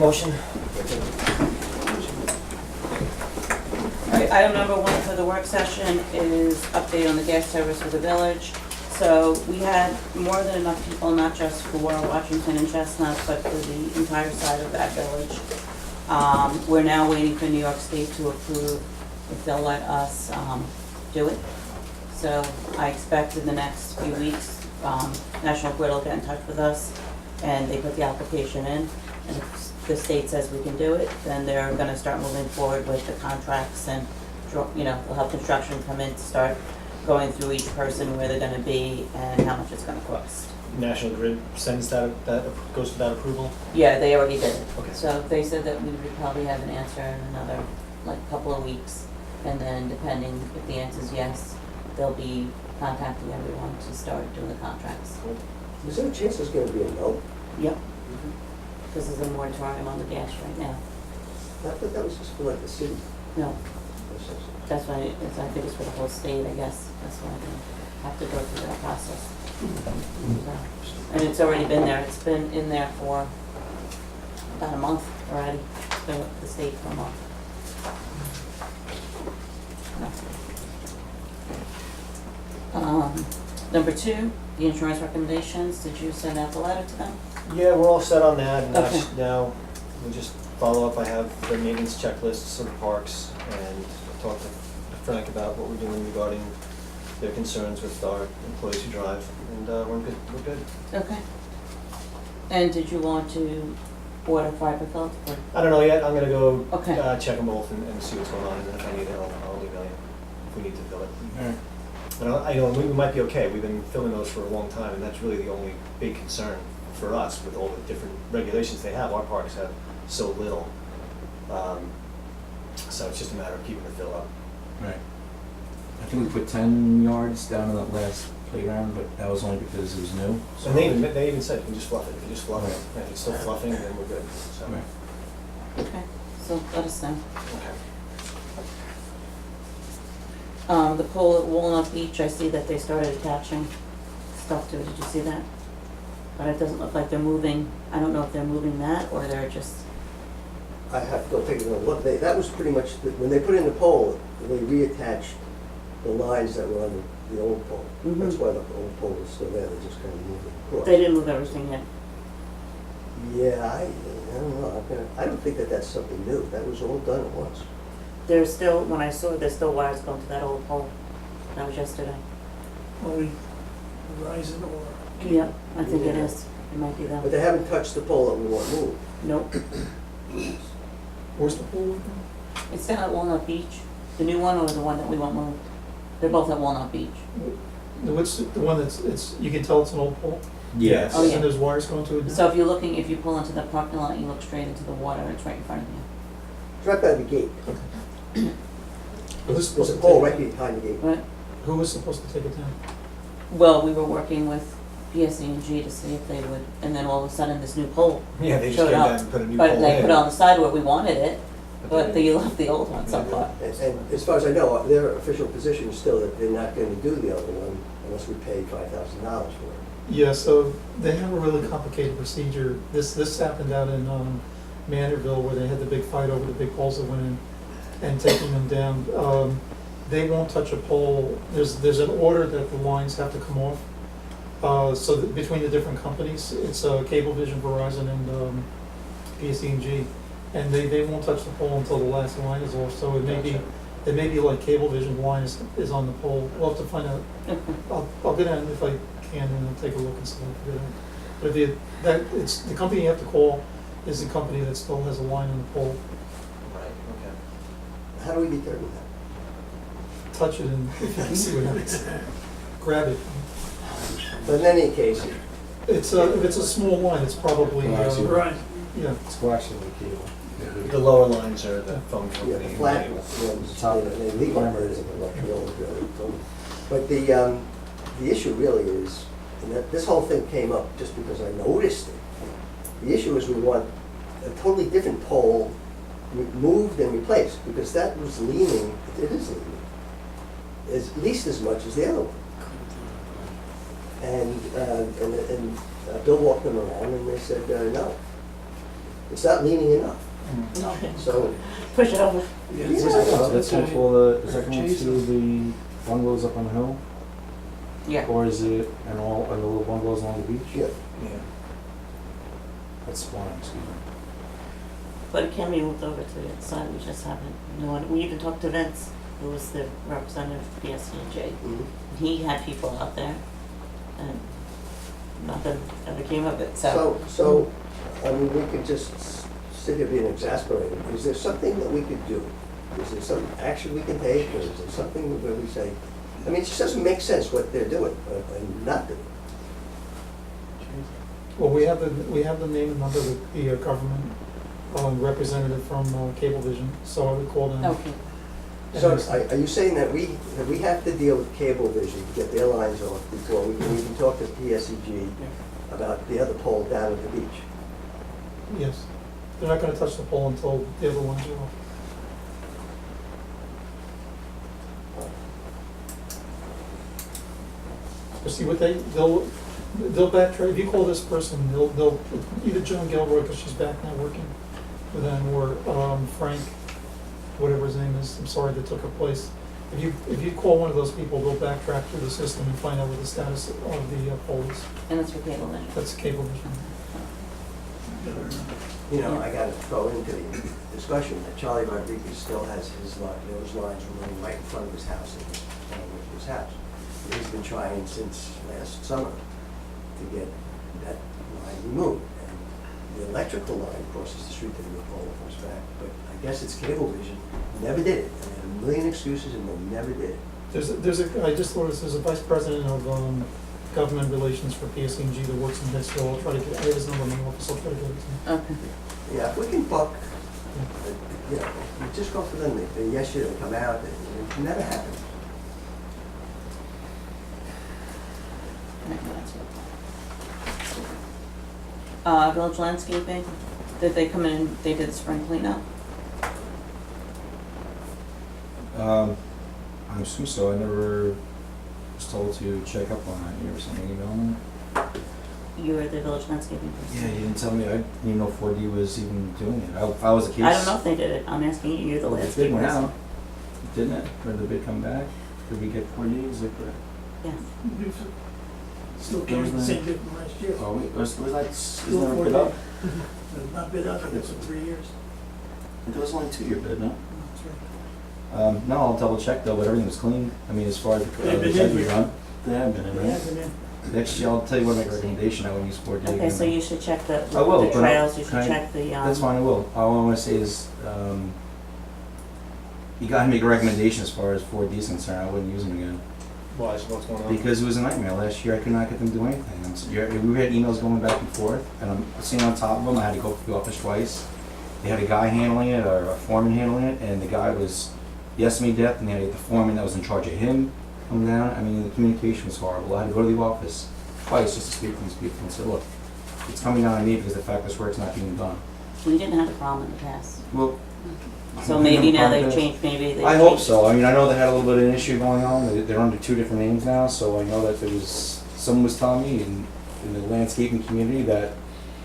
Motion. Alright, item number 1 for the work session is update on the gas service for the village. So we had more than enough people, not just for Washington and Chestnut, but for the entire side of that village. We're now waiting for New York State to approve if they'll let us do it. So I expect in the next few weeks, National Grid will get in touch with us, and they put the application in. And if the state says we can do it, then they're gonna start moving forward with the contracts and, they'll have construction come in to start going through each person where they're gonna be and how much it's gonna cost. National Grid sends that goes for that approval? Yeah, they already did it. Okay. So they said that we would probably have an answer in another, couple of weeks. And then depending if the answer is yes, they'll be contacting everyone to start doing the contracts. Is there a chance there's gonna be a no? Yep. Because there's a moratorium on the gas right now. I thought that was just for like the city. No, that's why, I think it's for the whole state, I guess. That's why they have to go through that process. So, and it's already been there. It's been in there for about a month already. It's been with the state for a month. Number 2, the insurance recommendations. Did you send out the letter to them? Yeah, we're all set on that, and Okay. now we just follow up. I have the maintenance checklists of the parks, and talk to Frank about what we're doing regarding their concerns with our employees who drive, and we're good. We're good. Okay. And did you want to order fiber felt? I don't know yet. I'm gonna go Okay. check them both and see what's going on, and if I need it, I'll email you if we need to fill it. Alright. And I know we might be okay. We've been filling those for a long time, and that's really the only big concern for us with all the different regulations they have. Our parks have so little, so it's just a matter of keeping the fill up. Right. I think we put 10 yards down in that last playground, but that was only because it was new. So And they even said you can just fluff it. If you just fluff it, and if it's still fluffing, then we're good. So. Right. Okay, so let us know. Okay. The pole at Walnut Beach, I see that they started attaching stuff to it. Did you see that? But it doesn't look like they're moving. I don't know if they're moving that or they're just, I have to go take another look. That was pretty much, when they put in the pole, they reattached the lines that were on the old pole. Mhm. That's why the old pole is still there, they just kind of moved it across. they didn't move everything yet. Yeah, I don't know, I don't think that that's something new. That was all done at once. There's still, when I saw, there's still wires going to that old pole. That was yesterday. Verizon or? Yeah, I think it Yeah. is. It might be But them. they haven't touched the pole that we want moved. Nope. Where's the pool? It's down at Walnut Beach. The new one or the one that we want moved? They're both at Walnut Beach. What's the one that's, you can tell it's an old pole? Yes. Oh, yeah. And there's wires going to it? So if you pull into the parking lot, you look straight into the water, it's right in front of you. It's right by the gate. Who's There's supposed a to pole take right it? behind the gate. Right? Who was supposed to take it down? Well, we were working with PSE&G to see if they would, and then all of a sudden this new pole Yeah, they just showed came up. down and put a new pole But in. they put it on the side where we wanted it, but they they left the old one so far. And as far as I know, their official position is still that they're not going to do the other one unless we pay $5,000 for it. Yeah, so they have a really complicated procedure. This happened out in Manorville where they had the big fight over the big poles that went in and taking them down. They won't touch a pole. There's an order that the lines have to come off. So that between the different companies, it's Cablevision, Verizon, and PSE&G, and they won't touch the pole until the last line is off. So it may be like Cablevision line is on the pole. We'll have to find out. I'll get in if I can and take a look and see if I can get in. But it's the company you have to call is the company that still has a line on the pole. Right, okay. How do we determine that? Touch it and if you can see what happens. Grab it. But in any case, If it's a small line, it's probably, Right. yeah. It's coaxial cable. The lower lines are the phone yeah, company. the flat and ones, Top. they leave on it, but the issue really is, and that this whole thing came up just because I noticed it. The issue is we want a totally different pole moved and replaced, because that was leaning, it is leaning, at least as much as the other one. And Bill walked them around and they said, no, It's not leaning enough. Okay. So, Push it over. yeah, So that's going for the, is that going to the bungalows up on the hill? Yeah. Or is it an all, are the little bungalows along the beach? yeah. Yeah. That's fine, excuse me. But it can be moved over to the side, we just haven't, no one, we even talked to Vince, who was the representative of PSCJ. Mhm. He had people out there, and nothing ever came of it, so. So, I mean, we could just sit here being exasperated. Is there something that we could do? Is there some action we can take, or is there something where we say, I mean, it just doesn't make sense what they're doing and not doing. Well, we have the name and number of the government representative from Cablevision, so I would call them. Okay. So are you saying that we have to deal with Cablevision to get their lines off before we can even talk to PSEG about the other pole down at the beach? Yes. They're not gonna touch the pole until the other ones are off. But see what they'll backtrack, if you call this person, they'll, either Joan Gilroy, because she's back now working with them, or Frank, whatever his name is, I'm sorry, that took her place. If you call one of those people, they'll backtrack through the system and find out what the status of the pole is. And that's for cable then? That's Cablevision. You know, I gotta throw into the discussion that Charlie Rodriguez still has those lines running right in front of his house and his house. He's been trying since last summer to get that line removed. And the electrical line crosses the street to the pole and comes back, but I guess it's Cablevision, never did it. And they had a million excuses and they never did it. I just noticed there's a vice president of government relations for PSCG that works in Hicksville. I'll try to get, I have his number in my office, I'll try to get it to him. Okay. Yeah, if we can buck, you know, we just go for them, they yes you, they come out, it never happens. Village landscaping, did they come in, they did the spring cleanup? I assume so, I never was told to check up on that, you ever sent me an email on that? You were the village landscaping person? Yeah, you didn't tell me, I didn't even know 4D was even doing it, if I was a case. I don't know if they did it, I'm asking you, you're the Well, the landscape bid went person. out, didn't it? Or did the bid come back? Did we get 4D, is that correct? Yes. Still carrying the same bid from last year. Oh, wait, was that, is Still that a 4D. bid up? It's not bid up, it's for 3 years. It was only a 2-year bid, no? That's right. No, I'll double check though, but everything was clean. I mean, as far as the They've been sheds in we here. run, they have been in They there. have been in. Next year, I'll tell you what my recommendation, I would use 4D. Okay, so you should check the I will, the but trails, you should can I- check the, That's fine, I will. All I wanna say is, you gotta make a recommendation as far as 4D is concerned, I wouldn't use them again. Why, so what's going on? Because it was a nightmare. Last year, I could not get them to do anything. We had emails going back and forth, and I'm sitting on top of them. I had to go to the office twice. They had a guy handling it, or a foreman handling it, and the guy was yes me death, and they had to get the foreman that was in charge of him come down. I mean, the communication was horrible. I had to go to the office twice just to speak to these people and say, look, it's coming down on me because of the fact this work's not being done. we didn't have a problem in the past. Well, So maybe now they've changed. changed, maybe they've changed. I hope so. I mean, I know they had a little bit of an issue going on. They're under 2 different names now, so I know that there was, someone was telling me in the landscaping community that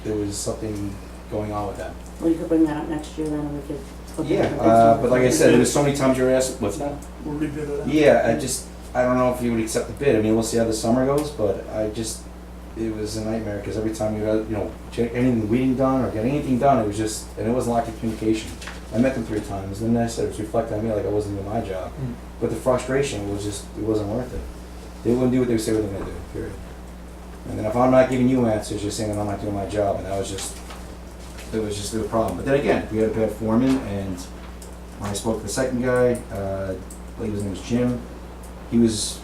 there was something going on with that. Well, you could bring that up next year then, and we could. look at Yeah, different things. but like I said, there was so many times you were asked, what's that? We'll rebid it out. Yeah, I don't know if you would accept the bid. I mean, we'll see how the summer goes, but it was a nightmare because every time you got, get anything weeding done or get anything done, it was just, and it was lack of communication. I met them 3 times, and then I said it was reflecting on me like I wasn't doing my job. Mm. But the frustration was just, it wasn't worth it. They wouldn't do what they said they were gonna do, period. And then if I'm not giving you answers, you're saying that I'm not doing my job, and that was just a problem. But then again, we had a bad foreman, and when I spoke to the second guy, I believe his name was Jim, he was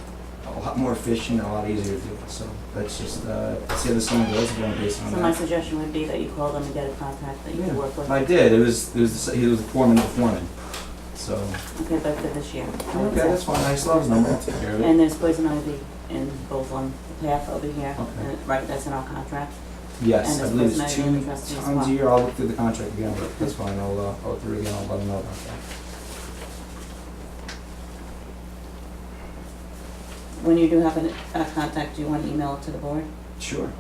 a lot more efficient, a lot easier to do. So that's just, see how the summer goes, we're going based on So that. my suggestion would be that you call them and get a contact that you can work with. I did. He was the foreman of the foreman. So Okay, but for this year. okay, that's fine. I still have his number. I'll take care of it. And there's poison ivy in both on the path over here, Okay. right, that's in our contract. Yes, and I there's believe it's personality 2 and trustee as times well. a year. I'll look through the contract again, but that's fine. I'll go through it again. I'll let him know about that. When you do have a contact, do you want to email it to the board? Sure.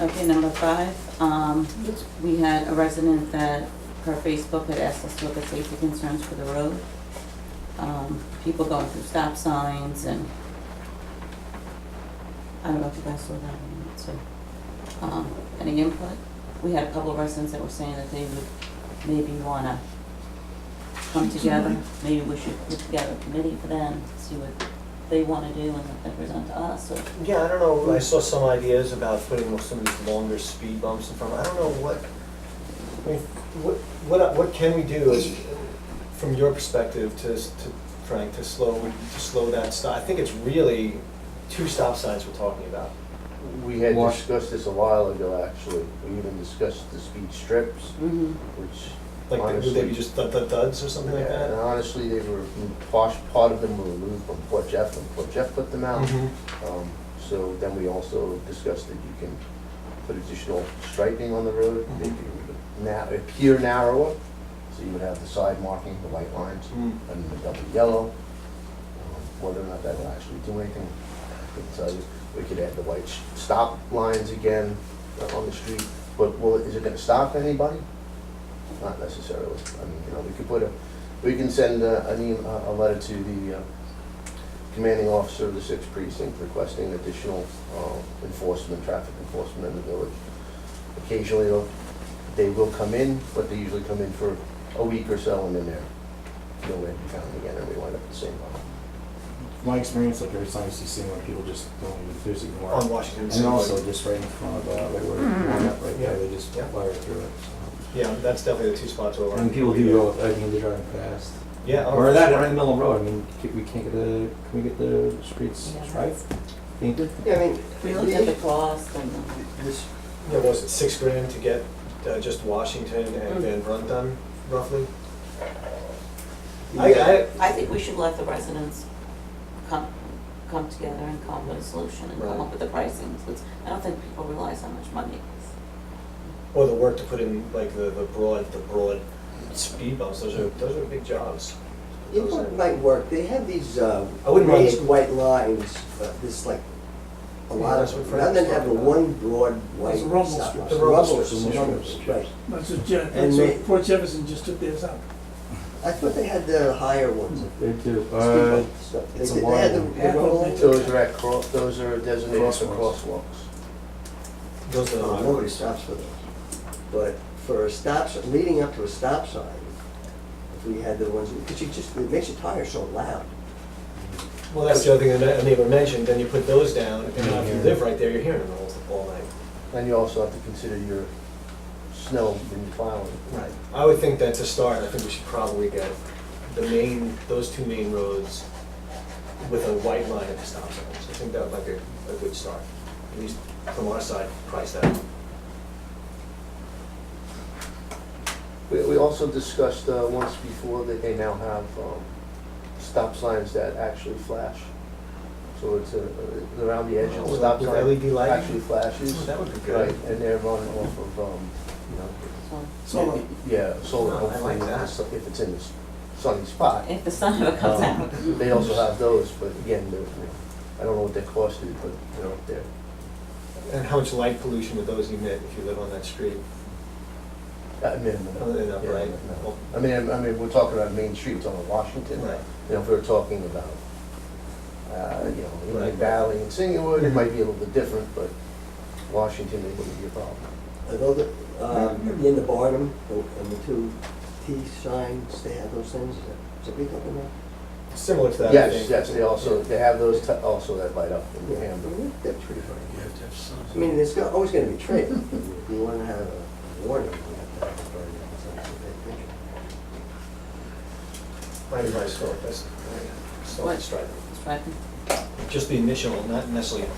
Okay, number 5, we had a resident that per Facebook had asked us to look at safety concerns for the road. People going through stop signs and, I don't know if you guys saw that or not, so, any input? We had a couple of residents that were saying that they would maybe wanna come together, maybe we should put together a committee for them, see what they wanna do and what they present to us, or. Yeah, I don't know, I saw some ideas about putting some of these longer speed bumps in front. I don't know I mean, what can we do as, from your perspective, Frank, to slow that stop? I think it's really 2 stop signs we're talking about. We had Wash. discussed this a while ago, actually. We even discussed the speed strips, Mm-hmm. which Like, would they be honestly, just thuds or something like yeah, and that? honestly, they were, part of them were removed from Port Jeff, and Port Jeff put them out. Mhm. So then we also discussed that you can put additional striping on the road, Mhm. make it appear narrower, so you would have the side marking, the white lines, Mm. and the double yellow. Whether or not that will actually do anything, I couldn't tell you. We could add the white stop lines again on the street, but is it gonna stop anybody? Not necessarily. I mean, we could we can send a letter to the commanding officer of the 6th precinct requesting additional enforcement, traffic enforcement in the village. Occasionally, they will come in, but they usually come in for a week or so, and then they're nowhere to be found again, and we wind up at the same level. My experience, like every time you see someone, people just don't even physically On mark. Washington. And also just right in front of, right where we're going up right there, they just Yeah. fire through it, so. Yeah, that's definitely the 2 spots where we're. And people do go, I mean, they're driving fast. Yeah. oh, Or for that, sure. right in the middle of the road, I mean, can we get the streets Yeah, striped? Painted? Yeah, I mean, We looked at the cost and, this, Yeah, what was it, $6,000 to get just Washington and Van Brunt done, roughly? yeah, I think we should let the residents come together and come up with a solution and come Right. up with the pricing, because I don't think people realize how much money it is. Or the work to put in, like, the broad speed bumps, those are big jobs. you know what might work, they have these wouldn't mind- raised white lines, this like, a Yeah, lot that's of, what Frank rather than was having talking one broad white Those rumble stop strips. sign. The rumble Rumble strips. rumble strips, right. That's And what they- Port Jefferson just took theirs out. I thought they had the higher ones. They do. Speed bump stuff. it's a They had wide the one. the rumble ones? Those are designated for Crosswalks. crosswalks. Those are the high Nobody ones. stops for those. But for a leading up to a stop sign, if we had the ones, because it makes your tires so loud. Well, that's the other thing that a neighbor mentioned, then you put those down, and now if you Yeah. live right there, you're hearing them all night. And you also have to consider your snow when you're plowing. Right. I would think that's a start, I think we should probably get those 2 main roads with a white line at the stop signs. I think that might be a good start, at least from our side, price that. We also discussed once before that they now have stop signs that actually flash. So it's around the edge of the stop With sign. LED lighting? Actually flashes. Oh, that would be Right, good. and they're running off of, So Solar. yeah, solar, Oh, I hopefully, like that. if it's in a sunny spot. if the sun ever comes out. They also have those, but again, I don't know what their cost is, but they're up there. And how much light pollution would those emit if you live on that street? At minimum. Enough, Yeah, right? no. I mean, we're talking about Main Street, we're talking Washington. Right. If we're talking about, Right. like Valley and Singlewood, it might be a little bit different, but Washington, it wouldn't be a problem. I know that, in the Barnum, and the 2 T signs, they have those things, is that big up in there? Similar to that, I think. Yes, they have those also that light up in Yeah, Hamburg. they're pretty funny. I mean, there's always gonna be trade, if you wanna have a warning, you have to have a burn sign, so they think. Might be my start, that's, start What? striping. Striping. Just the initial, not necessarily,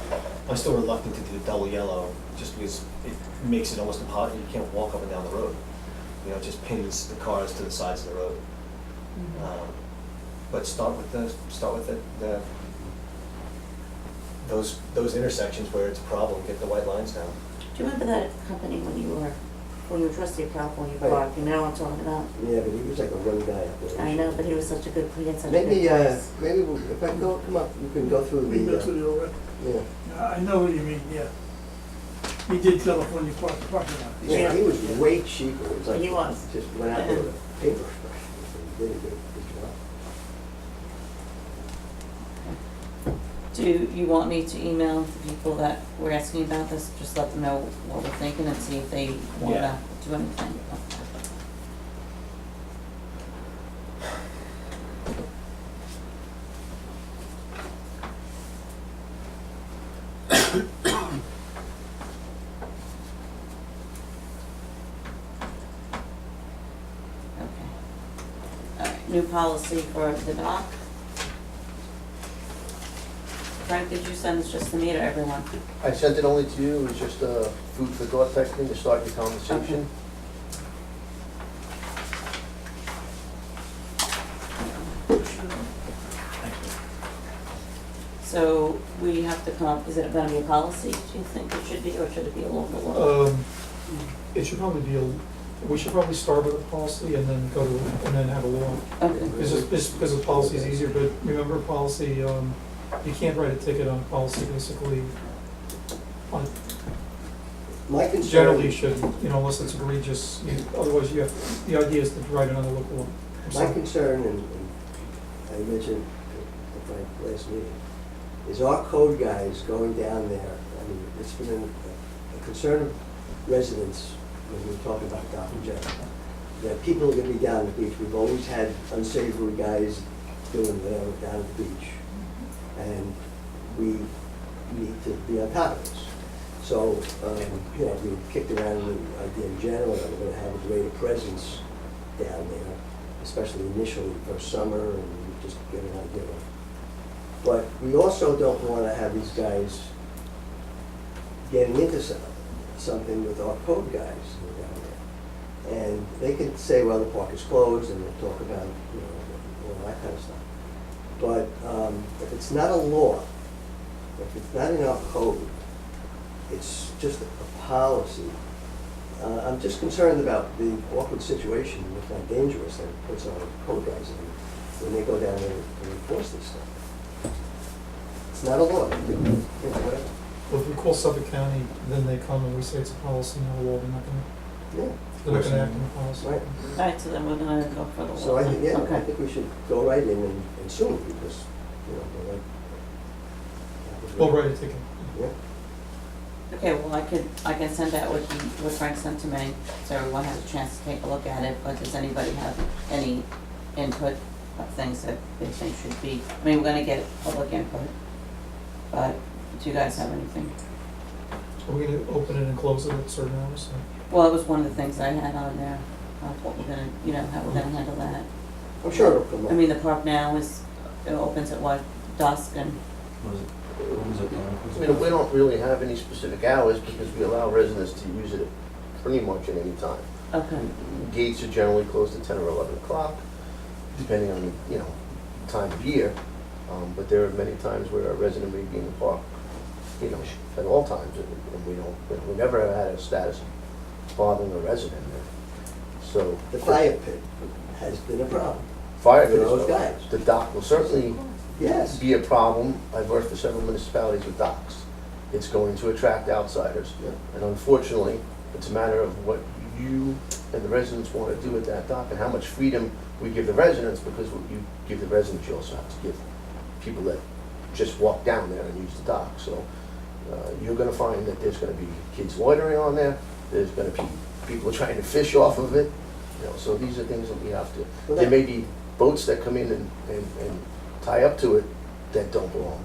I'm still reluctant to do the double yellow, just because it makes it almost impossible, you can't walk up and down the road. You know, it just pins the cars to the sides of the road. But start with those intersections where it's a problem, get the white lines down. Do you remember that company when you were trustee of California Right. Park, you know what I'm talking about? Yeah, but he was like a one guy up there. I know, but he was such a good, he had such a good Maybe, price. if I come up, you can go through We can go the, through the, yeah. I know what you mean, yeah. He did California parking lot. Yeah, he was way cheaper. It was like, He was. just went out there with a paintbrush. He did a good job. Do you want me to email the people that were asking about this, just let them know what we're thinking and see if they wanna Yeah. do anything? Okay. All right, new policy for the dock. Frank, did you send this just to me or everyone? I sent it only to you, it was just a food for thought type thing to start your conversation. So we have to come up, is it gonna be a policy, do you think it should be, or should it be a local law? It should probably be we should probably start with a policy and then go to, and then have a law. Okay, It's because the policy is easier, but remember policy, you can't write a ticket on policy basically. On, My concern. generally you shouldn't, unless it's egregious, otherwise you have, the idea is to write another local law. My concern, and I mentioned at my last meeting, is our code guys going down there. I mean, it's been a concern of residents when we're talking about dock in general, that people are gonna be down at the beach. We've always had unsavory guys doing whatever down at the beach. And we need to be on top of this. So, we kicked around the idea in general that we're gonna have a greater presence down there, especially initially for summer, and just get an idea of. But we also don't wanna have these guys getting into something with our code guys who are down there. And they can say, well, the park is closed, and they'll talk about, all that kind of stuff. But if it's not a law, if it's not in our code, it's just a policy. I'm just concerned about the awkward situation, if not dangerous, that it puts our code guys in when they go down there and enforce this stuff. It's not a law. Whatever. Well, if we call Suffolk County, then they come and we say it's a policy, not a law, they're not Yeah. gonna act on the policy. Right. alright, so then we're gonna go for the law. So I think, I Okay. think we should go right in and sue them because, they're like. We'll write a ticket. Yeah. Okay, well, I can send out what Frank sent to me, so everyone has a chance to take a look at it, but does anybody have any input of things that they think should be, I mean, we're gonna get public input, but do you guys have anything? Are we gonna open it and close it at certain hours? Well, it was one of the things I had on there, of what we're gonna, how we're gonna handle that. I'm sure it'll come up. I mean, the park now it opens at what, dusk and, What was it? I mean, we don't really have any specific hours because we allow residents to use it pretty much at any time. okay, Gates are generally closed at 10 or 11 o'clock, depending on, time of year. But there are many times where a resident may be in the park, at all times, and we never have had a status of bothering a resident there. So. The fire pit has been a problem. Fire For pit those is, guys. the dock will certainly Yes. be a problem. I've worked for several municipalities with docks. It's going to attract outsiders. Yeah. And unfortunately, it's a matter of what you and the residents want to do with that dock and how much freedom we give the residents, because what you give the residents, you also have to give people that just walk down there and use the dock. So you're going to find that there's going to be kids loitering on there. There's going to be people trying to fish off of it. So these are things that we have to. Well, There may be boats that come in and tie up to it that don't belong.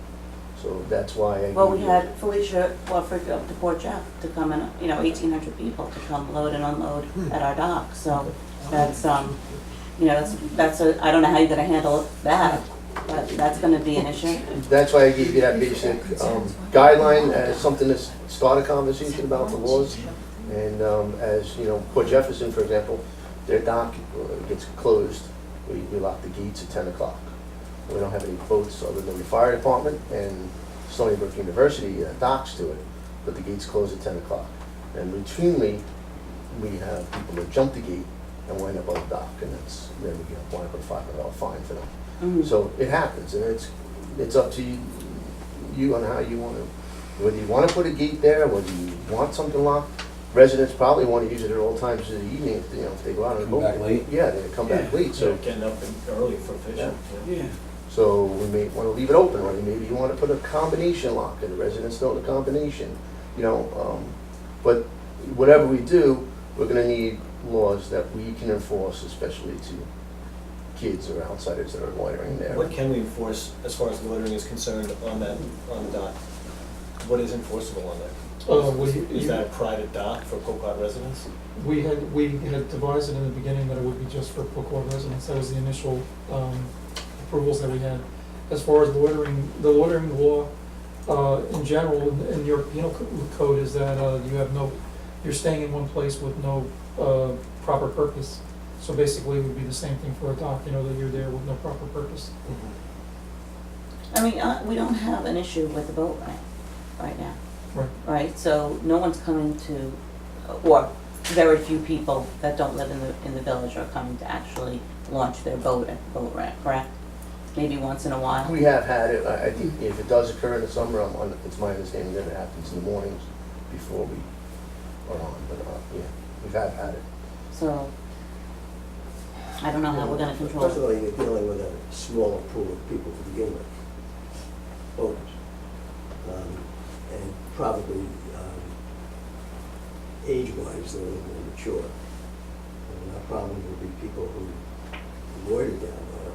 So that's why I. well, we had Felicia Wofford up to Port Jeff to come in, 1,800 people to come load and unload at our dock, so that's, that's I don't know how you're gonna handle that, but that's gonna be an issue. That's why I gave you that basic guideline as something to start a conversation about the laws. And as, Port Jefferson, for example, their dock gets closed. We lock the gates at 10 o'clock. We don't have any boats other than the fire department and Stony Brook University docks to it, but the gates close at 10 o'clock. And routinely, we have people that jump the gate and wind up on the dock, and then we wind up with a $500 fine for them. Mhm. So it happens, and it's up to you on how you want to Whether you wanna put a gate there, whether you want something locked, residents probably wanna use it at all times of the evening, if, you know, if they go out on a Come boat. back late. Yeah, they come back late, so. Getting up early for fishing. Yeah. So we may wanna leave it open, or maybe you wanna put a combination lock, and the residents know the combination, you know, but whatever we do, we're gonna need laws that we can enforce, especially to kids or outsiders that are loitering there. What can we enforce as far as loitering is concerned on that, on the dock? What is enforceable on that? Is that a private dock for Poquott residents? We had devised it in the beginning that it would be just for Poquott residents. That was the initial approvals that we had. As far as loitering, the loitering law in general in your penal code is that you're staying in one place with no proper purpose. So basically, it would be the same thing for a dock, you know, that you're there with no proper purpose. I mean, we don't have an issue with the boat right now, Right. right? So no one's coming to, or very few people that don't live in the village are coming to actually launch their boat at the boat ramp, correct? Maybe once in a while. We have had it, I think if it does occur in the summer, it's my understanding that it happens in the mornings before we are on, but, yeah, we have had it. So, I don't know how we're gonna control First of it. all, you're dealing with a smaller pool of people to begin with, voters. And probably, age-wise, they're a little more mature. And our problem would be people who loiter down there.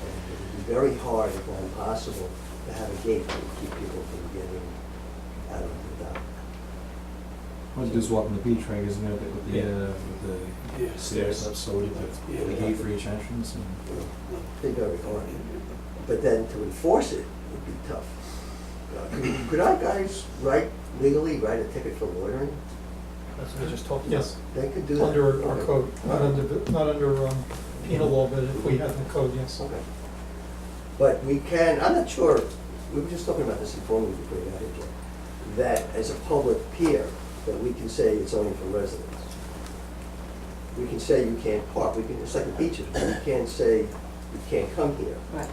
And it would be very hard, if not impossible, to have a gate to keep people from getting out of the dock. Well, you just walk on the beach, right, isn't it, with the Yeah. stairs up, so with the gate for each entrance and. You know, Be very hard. But then to enforce it would be tough. Could our guys legally write a ticket for loitering? That's what we just talked about. Yes, They could do that? under our Okay. code, not under penal law, but if we have the code, yes. Okay. But we can, I'm not sure, we were just talking about this before we bring it out again, that as a public pier, that we can say it's only for residents. We can say you can't park, it's like the beaches, we can't say you can't come here, Right.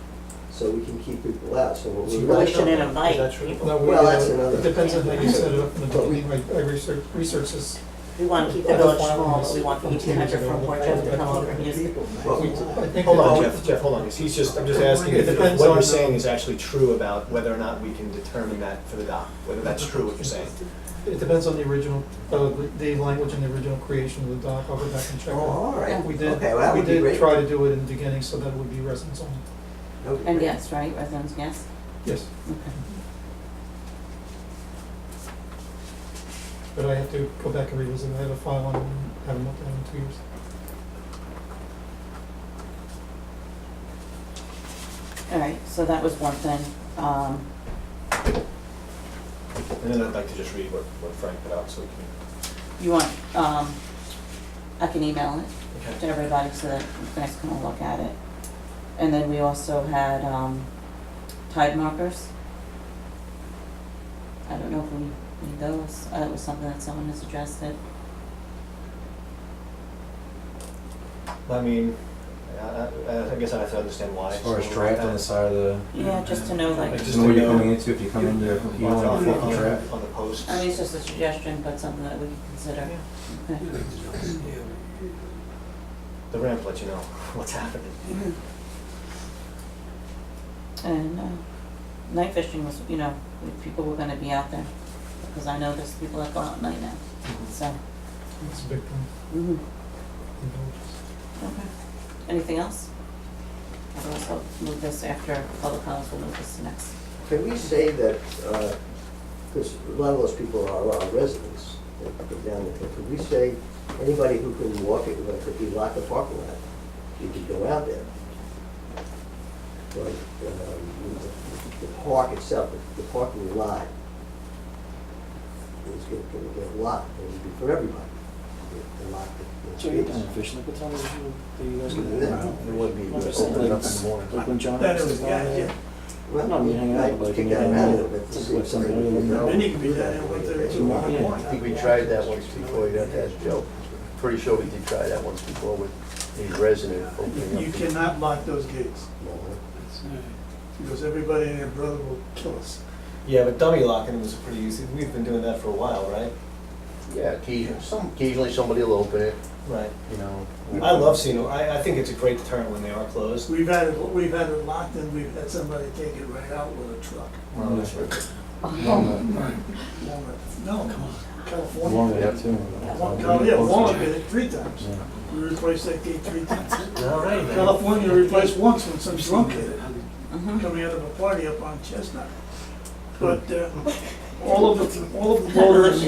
so we can keep people out, so what we So really. we shouldn't Is that invite true? people. No, Well, that's another- It depends on how you set it up in the But we- beginning, I researched this. We wanna keep the village small, but we want each hundred from Port Jeff to come over and use it. Well, I think Hold that- on, Jeff, hold on, 'cause I'm just asking It if depends what on, you're saying is actually true about whether or not we can determine that for the dock, whether that's true what you're saying. It depends on the original, the language in the original creation of the dock, I'll go back and check Oh, it. all right. We did, Okay, well, that we would be did great. try to do it in the beginning so that it would be residents only. That would be And great. yes, right, residents, yes? Yes, Okay. but I have to go back and revisit, I have a file on it and haven't looked at it in 2 years. All right, so that was one thing. And then I'd like to just read what Frank put out so we can. You want, I can email it to everybody so that you guys can all look at it. And then we also had, tide markers. I don't know if we need those, it was something that someone has suggested. I mean, I guess I have to understand why. As far as someone like draft on the that. side of the. Yeah, just to know, like, Like, Just know what you're coming into, if you come in, you don't want to full draft. On the posts. I mean, it's just a suggestion, but something that we can consider. Okay. The ramp let you know what's happening. And, night fishing was, you know, if people were gonna be out there, because I know there's people that go out at night now, so. It's a big thing. Mhm. in villages. Okay. Anything else? Otherwise, I'll move this after public comments, we'll move this to next. Can we say that, because a lot of those people are our residents, that go down there, could we say anybody who can walk it, like, if you lock the parking lot, you could go out there? But the park itself, the parking lot is going to get locked, and it'll be for everybody. They lock the So you're streets. done fishing, what time is you, do you guys get Yeah. out? It wouldn't be, I'm just open saying, it up in the morning. like when John That was is, down yeah, there. yeah. Well, No, you hang out, I'd like, kick you that hang around a out. little bit to It's see like if somebody something would you know. know. Then you can be down there one thirty, two in the morning. I think we tried that once before, you'd have to ask Joe. Pretty sure we did try that once before with a resident opening up. You cannot lock those gates, No. because everybody and their brother will kill us. Yeah, but dummy locking was pretty easy. We've been doing that for a while, right? Yeah, occasionally somebody will open it, Right. you know. I love seeing them. I think it's a great deterrent when they are closed. We've had it locked and we've had somebody take it right out with a truck. Well, that's right. Walnut. No, come on, California. Walnut, yeah, too. Walnut did it 3 times. Yeah. We replaced that gate 3 times. All right, man. California replaced once when some drunk hit it, Mhm. coming out of a party up on Chestnut. But, all of the boaters,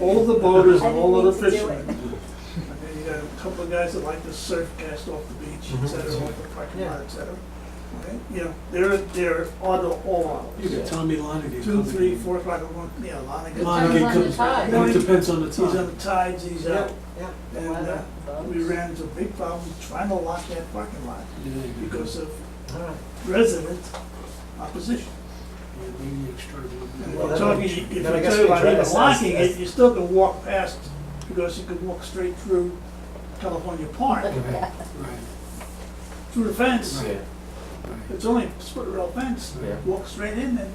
all of the boaters and all of the fishermen. And then you got a couple of guys that like to surf, cast off the beach, et cetera, off the parking lot, et cetera. Okay, you know, they're on all You got hours. Tommy Lonaghy. 2, 3, 4 o'clock, yeah, Lonaghy. Lonaghy comes, Tide. it depends on the He's on time. the tides, he's out. Yeah. And we ran into a big problem trying to lock that parking lot because of All right. resident opposition. And Well, if then you're I- talking, if then you're I guess talking we about even address locking as- it, you still can walk past, because you could walk straight through California Park, Right. through the fence. Yeah. It's only a split rail fence, Yeah. walk straight in and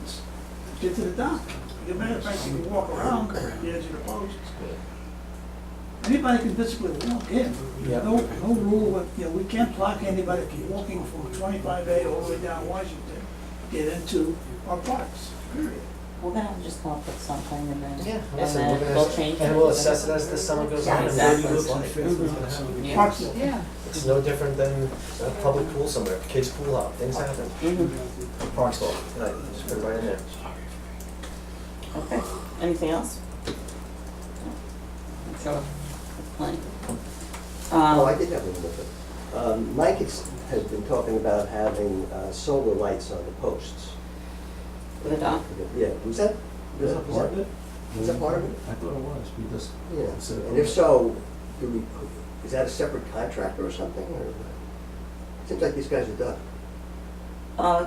get to the dock. As a matter of fact, you can walk around the edge of the posts. Anybody can physically walk in. Yeah. No rule, you know, we can't block anybody from walking from 25A all the way down Washington, get into our parks, period. We're gonna have to just come up with something and then, Yeah, and listen, then we're we'll gonna, change it. and we'll assess it as the summer goes on. Yeah, and exactly. what it's like. Yeah. Parks, It's no different than a public pool somewhere, kids pool out, things happen. Mhm. Parks law, right, just put it right in there. Okay, anything else? I'm sure, plenty. Oh, I did have one more thing. Mike has been talking about having solar lights on the posts. For the dock? Yeah, was that part of it? Was that part of it? I thought it was, because. Yeah, and if so, is that a separate contractor or something, or? It seems like these guys are done.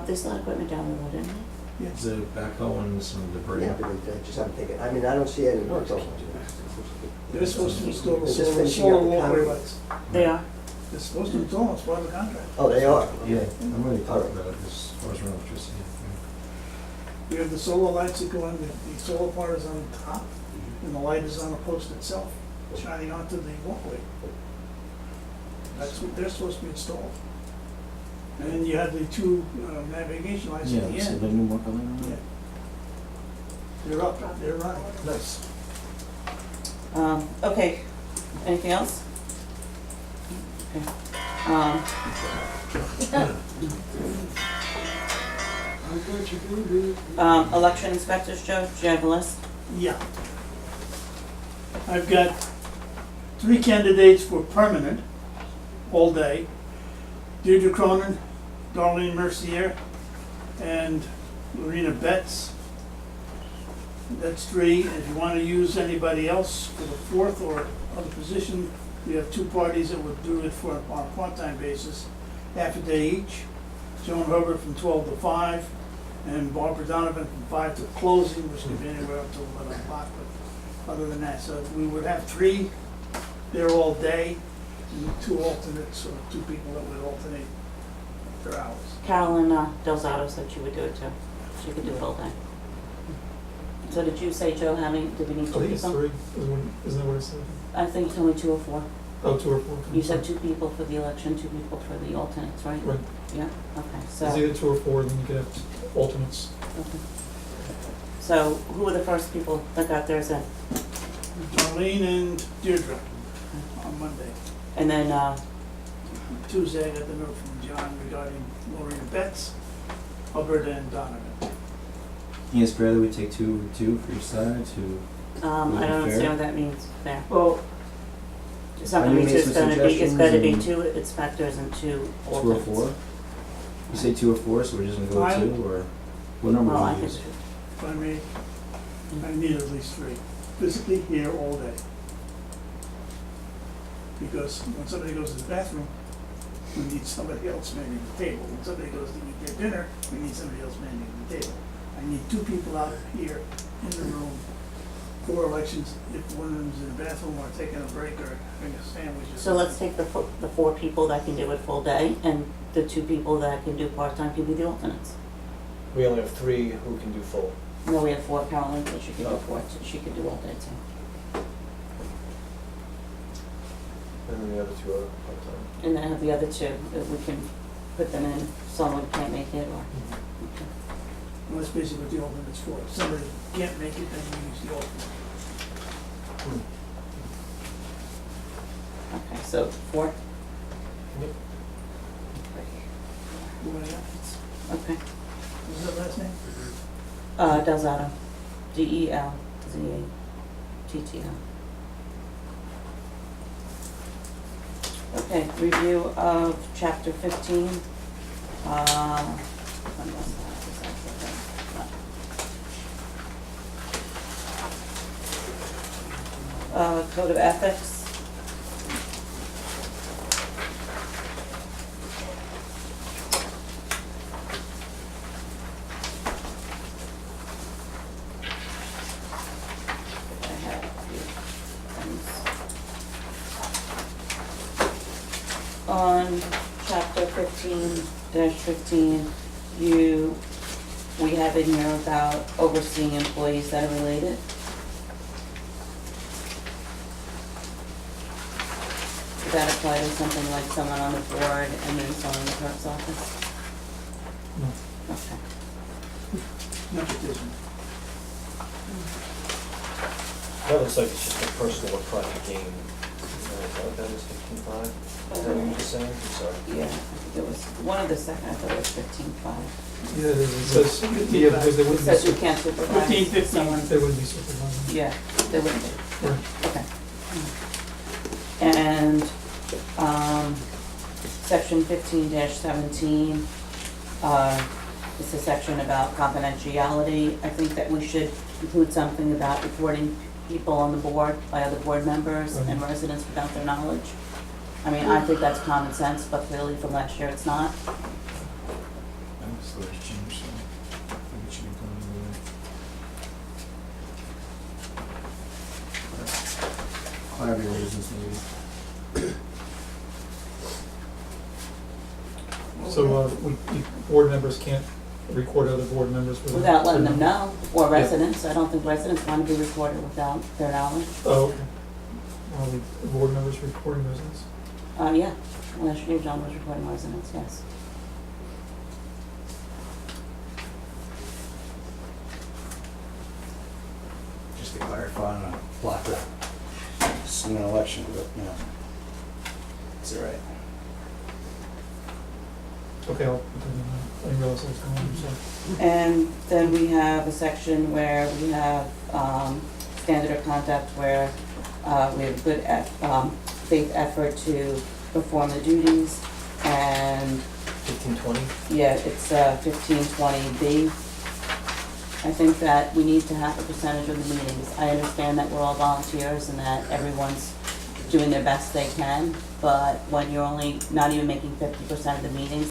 There's a lot of equipment down the road, isn't there? Is it backhoe and some debris? Yeah, but they just haven't taken, I mean, I don't see any work going on. they're supposed to install the They're just solar finishing up the walkway concrete. lights. They are. They're supposed to install, it's part of the contract. Oh, they are? Yeah, I'm really talking about it as far as electricity. We have the solar lights that go on, the solar part is on top, and the light is on the post itself, shining onto the walkway. That's what they're supposed to be installed. And then you have the 2 navigation lights Yeah, at the so end. the new more color on Yeah. that? They're up, they're running. Nice. Okay, anything else? Okay. Election inspectors, Joe, do you have a list? Yeah. I've got 3 candidates for permanent, all day. Deirdre Cronin, Darlene Mercier, and Lorena Betts. That's 3. If you want to use anybody else for the 4th or other position, we have 2 parties that would do it on a part-time basis, half a day each. Joan Hubbard from 12 to 5, and Barbara Donovan from 5 to closing, which could be anywhere up to 11 o'clock, but other than that, so we would have 3 there all day, and 2 alternates, or 2 people that would alternate their hours. Carolyn Delzato said she would do it too. She could do it all day. So did you say, Joe, how many, did we need I 2 think it's people? 3, isn't that what it said? I think it's only 2 or 4. Oh, 2 or 4. You said 2 people for the election, 2 people for the alternates, right? Right, Yeah, okay, so. it's either 2 or 4, then you could have alternates. Okay. So who were the first people that got theirs in? Darlene and Deirdre on Monday. And then, Tuesday, I got the note from John regarding Lorena Betts, Hubbard, and Donovan. Yes, fairly, we take two for each side, to. I don't Fair? understand what that means there. Well, It's not Are gonna you be making some it's gonna be suggestions 2 inspectors and 2 2 or alternates. 4? You say 2 or 4, so we're just gonna go I- with 2, or what number Well, do I you think, use? if I may, I need at least 3, physically here all day. Because when somebody goes to the bathroom, we need somebody else manning the table. When somebody goes to eat their dinner, we need somebody else manning the table. I need 2 people out here in the room for elections, if one of them's in the bathroom or taking a break or having a sandwich. or so let's something. take the 4 people that can do it full day, and the 2 people that can do part-time can be the alternates. We only have 3 who can do full. No, we have 4, Carolyn, but she could do Oh. 4, so she could do all day too. And then the other 2 are part-time. And then I have the other 2, that we can put them in, if someone can't make it, or, okay. Well, that's basically what the alternate's for. If somebody can't make it, then we use the alternate. Okay, so 4? Yep. Anybody else? Okay. What was that last name? Delzato, Delzattl. Okay, review of chapter 15. When was that? Was that the- Code of ethics. I have a few things. On chapter 15-15, we have in here about overseeing employees that are related. Does that apply to something like someone on the board and then someone in the clerk's office? No. Okay. No, it isn't. That looks like it's just a personal or private gain. Is that what that is, 15.5? Is that what you were just saying? I'm sorry. Yeah, I think it was, one of the second, I thought it was 15.5. Yeah, it says, yeah, because they It wouldn't says you be, can't supervise 15. someone. they wouldn't be supervising. Yeah, they wouldn't be. Right. Okay. And, section 15-17, it's a section about confidentiality. I think that we should include something about reporting people on the board by other board members and residents without their knowledge. I mean, I think that's common sense, but clearly from last year it's not. That's the last change, so I think it should be going away. Whatever your reasons maybe. So, board members can't record other board members Without letting them know, or residents. I don't think residents want to be recorded without their knowledge. Oh, okay. The board members recording residents? Yeah, last year John was recording residents, yes. Just to clarify on a blocker, it's an election, but, you know, it's all right. Okay, I didn't realize that was going on, so. And then we have a section where we have standard of conduct where we have good faith effort to perform the duties. And 15.20? yeah, it's 1520B. I think that we need to have a percentage of the meetings. I understand that we're all volunteers and that everyone's doing their best they can, but when you're only not even making 50% of the meetings,